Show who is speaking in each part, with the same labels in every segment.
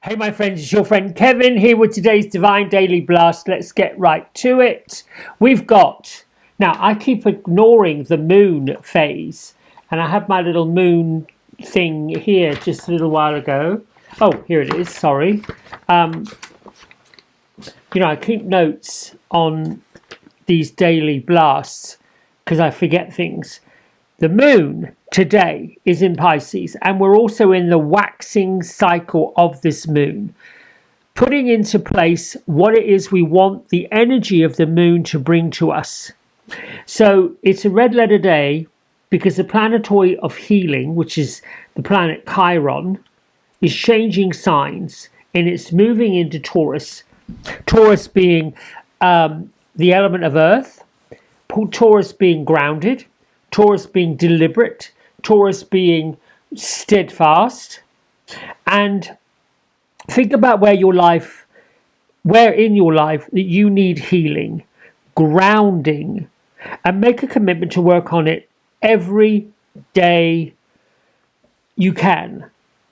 Speaker 1: Hey my friends, it's your friend Kevin here with today's Divine Daily Blast. Let's get right to it. Now I keep ignoring the moon phase, and I had my little moon thing here just a little while ago. Oh, here it is, sorry. I keep notes on these daily blasts because I forget things. The moon today is in Pisces, and we're also in the waxing cycle of this moon, putting into place what it is we want the energy of the moon to bring to us. So it's a red letter day because the planetoid of healing, which is the planet Chiron, is changing signs and it's moving into Taurus. Taurus being the element of earth, Taurus being grounded, Taurus being deliberate, Taurus being steadfast. And think about where in your life that you need healing, grounding, and make a commitment to work on it every day you can.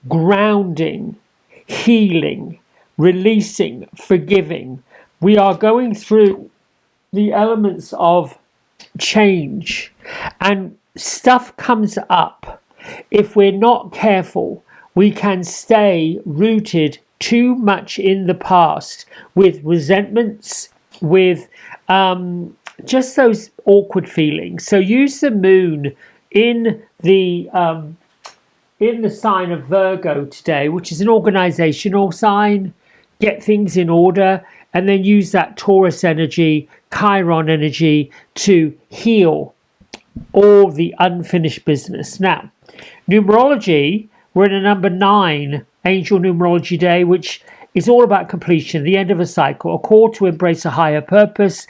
Speaker 1: Grounding, healing, releasing, forgiving. We are going through the elements of change, and stuff comes up. If we're not careful, we can stay rooted too much in the past with resentments, with just those awkward feelings. So use the moon in the sign of Virgo today, which is an organizational sign. Get things in order, and then use that Taurus energy, Chiron energy to heal all the unfinished business. Now, numerology, we're in a number 9 angel numerology day, which is all about completion, the end of a cycle, a call to embrace a higher purpose.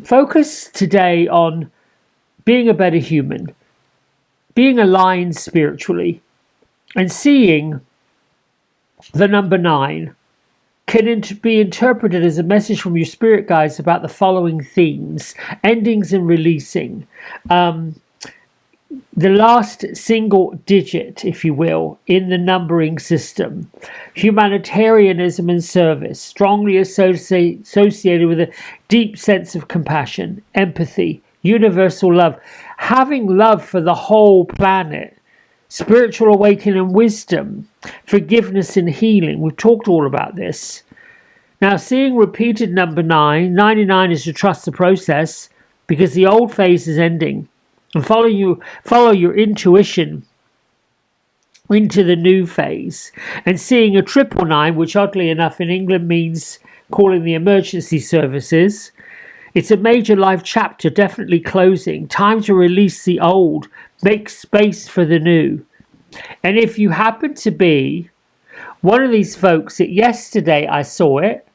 Speaker 1: Focus today on being a better human, being aligned spiritually, and seeing the number 9 can be interpreted as a message from your spirit guides about the following themes: endings and releasing. The last single digit, if you will, in the numbering system. Humanitarianism and service, strongly associated with a deep sense of compassion, empathy, universal love, having love for the whole planet, spiritual awakening and wisdom, forgiveness and healing. We've talked all about this. Now, seeing repeated number 9, 99 is to trust the process because the old phase is ending, and follow your intuition into the new phase. And seeing a 999, which oddly enough in England means calling the emergency services. It's a major life chapter, definitely closing. Time to release the old, make space for the new. And if you happen to be one of these folks that yesterday I saw it,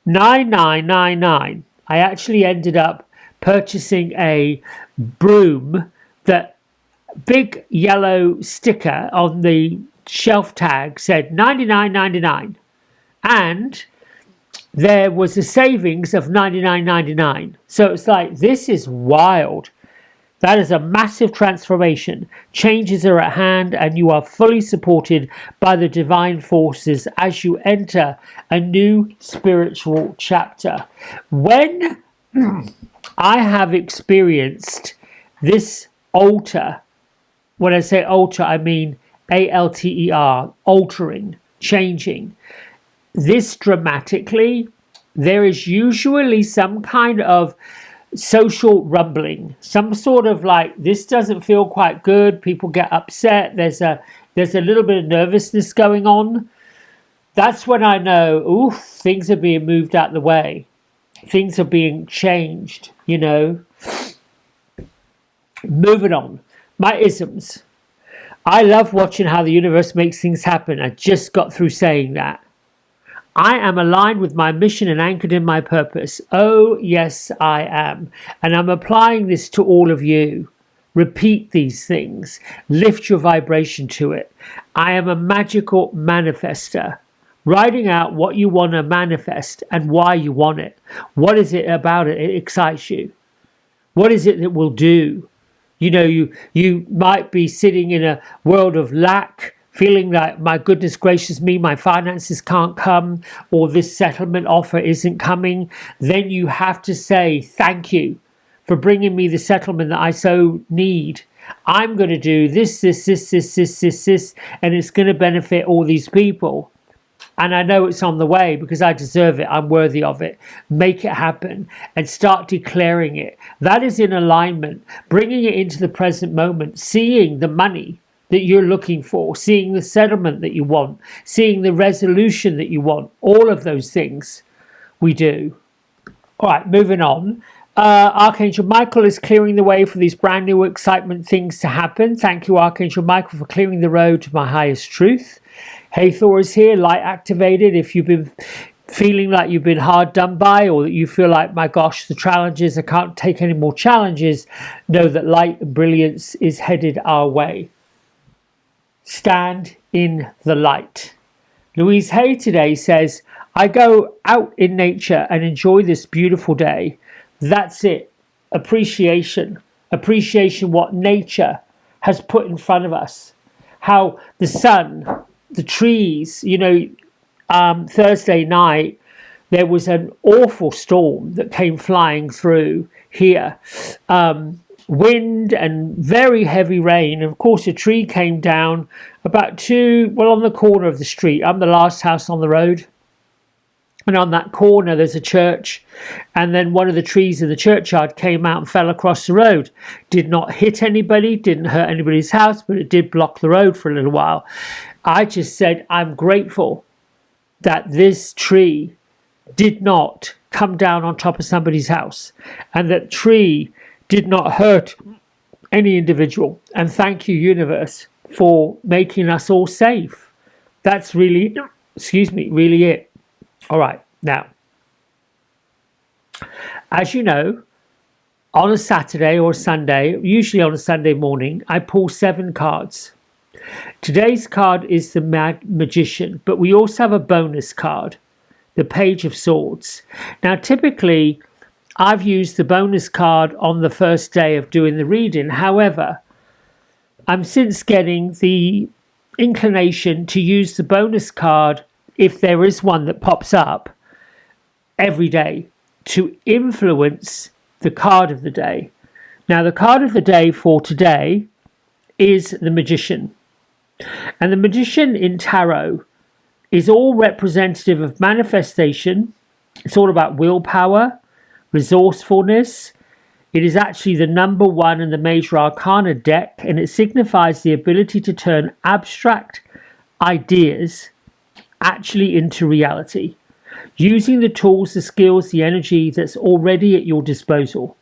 Speaker 1: 9999, I actually ended up purchasing a broom, that big yellow sticker on the shelf tag said 99.99, and there was a savings of 99.99. So it's like, this is wild. That is a massive transformation. Changes are at hand, and you are fully supported by the divine forces as you enter a new spiritual chapter. When I have experienced this alter, when I say alter, I mean ALTER, altering, changing. This dramatically, there is usually some kind of social rumbling, some sort of like, this doesn't feel quite good, people get upset, there's a little bit of nervousness going on. That's when I know, oof, things are being moved out the way. Things are being changed, Moving on. My isms. I love watching how the universe makes things happen. I just got through saying that. I am aligned with my mission and anchored in my purpose. Oh, yes, I am. And I'm applying this to all of you. Repeat these things. Lift your vibration to it. I am a magical manifester. Writing out what you want to manifest and why you want it. What is it about it that excites you? What is it that will do? You might be sitting in a world of lack, feeling like, my goodness gracious me, my finances can't come, or this settlement offer isn't coming, then you have to say, thank you for bringing me the settlement that I so need. I'm going to do this, and it's going to benefit all these people. And I know it's on the way because I deserve it. I'm worthy of it. Make it happen and start declaring it. That is in alignment, bringing it into the present moment, seeing the money that you're looking for, seeing the settlement that you want, seeing the resolution that you want. All of those things we do. All right, moving on. Archangel Michael is clearing the way for these brand new excitement things to happen. Thank you, Archangel Michael, for clearing the road to my highest truth. Hathor is here, light activated. If you've been feeling like you've been hard done by, or that you feel like, my gosh, the challenges, I can't take any more challenges, know that light and brilliance is headed our way. Stand in the light. Louise Hay today says, I go out in nature and enjoy this beautiful day. That's it. Appreciation. Appreciation what nature has put in front of us. How the sun, the trees, Thursday night, there was an awful storm that came flying through here. Wind and very heavy rain. Of course, a tree came down about on the corner of the street. I'm the last house on the road. And on that corner, there's a church. And then one of the trees in the churchyard came out and fell across the road. Did not hit anybody, didn't hurt anybody's house, but it did block the road for a little while. I just said, I'm grateful that this tree did not come down on top of somebody's house. And that tree did not hurt any individual. And thank you, universe, for making us all safe. That's really it. All right, now, as you know, on a Saturday or a Sunday, usually on a Sunday morning, I pull 7 cards. Today's card is the Magician, but we also have a bonus card, the Page of Swords. Now, typically, I've used the bonus card on the first day of doing the reading. However, I'm since getting the inclination to use the bonus card, if there is one that pops up, every day to influence the card of the day. Now, the card of the day for today is the Magician. And the Magician in Tarot is all representative of manifestation. It's all about willpower, resourcefulness. It is actually the number 1 in the Major Arcana deck, and it signifies the ability to turn abstract ideas actually into reality, using the tools, the skills, the energy that's already at your disposal.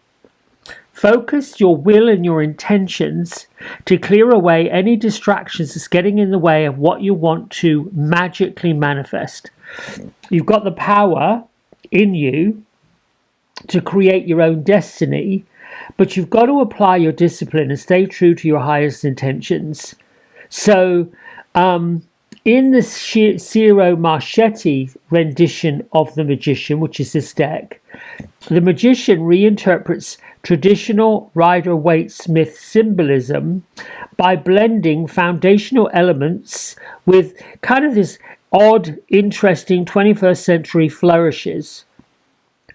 Speaker 1: Focus your will and your intentions to clear away any distractions that's getting in the way of what you want to magically manifest. You've got the power in you to create your own destiny, but you've got to apply your discipline and stay true to your highest intentions. So, in the Ciro Marchetti rendition of the Magician, which is this deck, the Magician reinterprets traditional Rider-Waite-Smith symbolism by blending foundational elements with kind of this odd, interesting 21st century flourishes.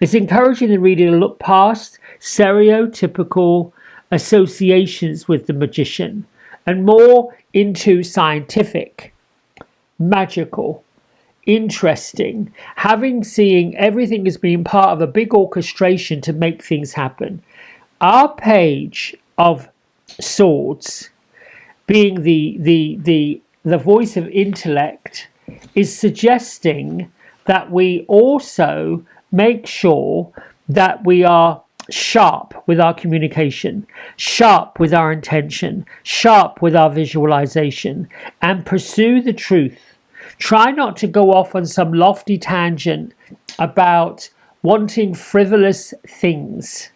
Speaker 1: It's encouraging the reader to look past stereotypical associations with the Magician and more into scientific, magical, interesting, seeing everything as being part of a big orchestration to make things happen. Our Page of Swords, being the voice of intellect, is suggesting that we also make sure that we are sharp with our communication, sharp with our intention, sharp with our visualization, and pursue the truth. Try not to go off on some lofty tangent about wanting frivolous things,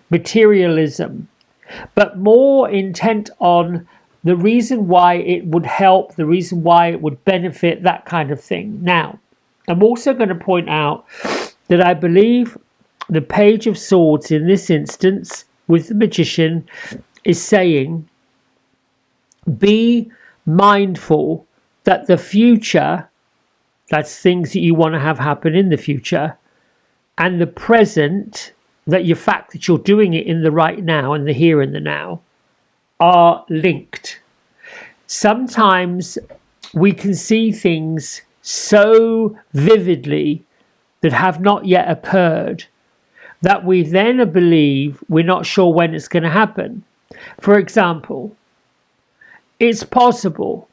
Speaker 1: materialism, but more intent on the reason why it would help, the reason why it would benefit, that kind of thing. Now, I'm also going to point out that I believe the Page of Swords in this instance with the Magician is saying, be mindful that the future, that's things that you want to have happen in the future, and the present, that your fact that you're doing it in the right now and the here and the now, are linked. Sometimes we can see things so vividly that have not yet occurred that we then believe we're not sure when it's going to happen. For example, it's possible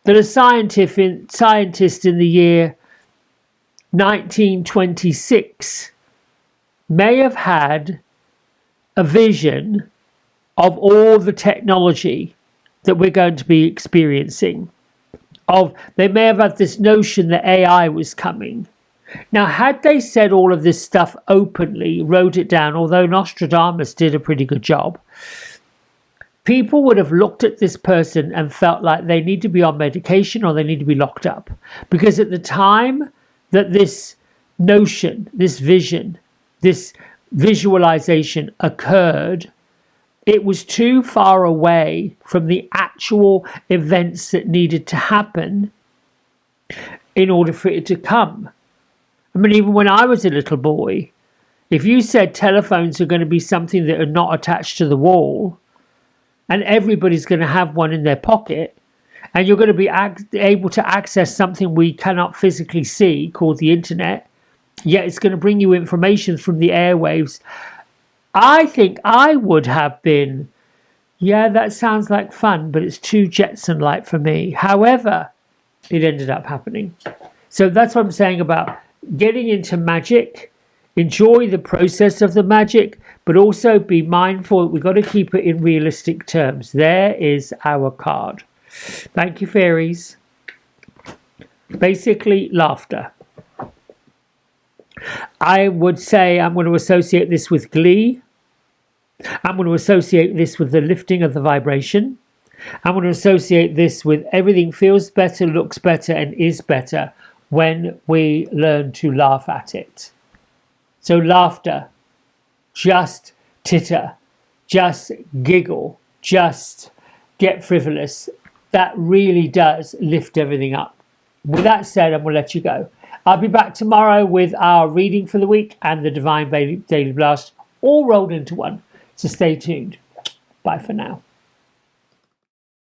Speaker 1: that a scientist in the year 1926 may have had a vision of all the technology that we're going to be experiencing. They may have had this notion that AI was coming. Now, had they said all of this stuff openly, wrote it down, although Nostradamus did a pretty good job, people would have looked at this person and felt like they need to be on medication or they need to be locked up. Because at the time that this notion, this vision, this visualization occurred, it was too far away from the actual events that needed to happen in order for it to come. I mean, even when I was a little boy, if you said telephones are going to be something that are not attached to the wall, and everybody's going to have one in their pocket, and you're going to be able to access something we cannot physically see called the internet, yet it's going to bring you information from the airwaves, I think I would have been, yeah, that sounds like fun, but it's too Jetson-like for me. However, it ended up happening. So that's what I'm saying about getting into magic. Enjoy the process of the magic, but also be mindful that we've got to keep it in realistic terms. There is our card. Thank you, fairies. Basically, laughter. I would say I'm going to associate this with glee. I'm going to associate this with the lifting of the vibration. I'm going to associate this with everything feels better, looks better, and is better when we learn to laugh at it. So laughter, just titter, just giggle, just get frivolous. That really does lift everything up. With that said, I'm going to let you go. I'll be back tomorrow with our reading for the week and the Divine Daily Blast, all rolled into one. So stay tuned. Bye for now.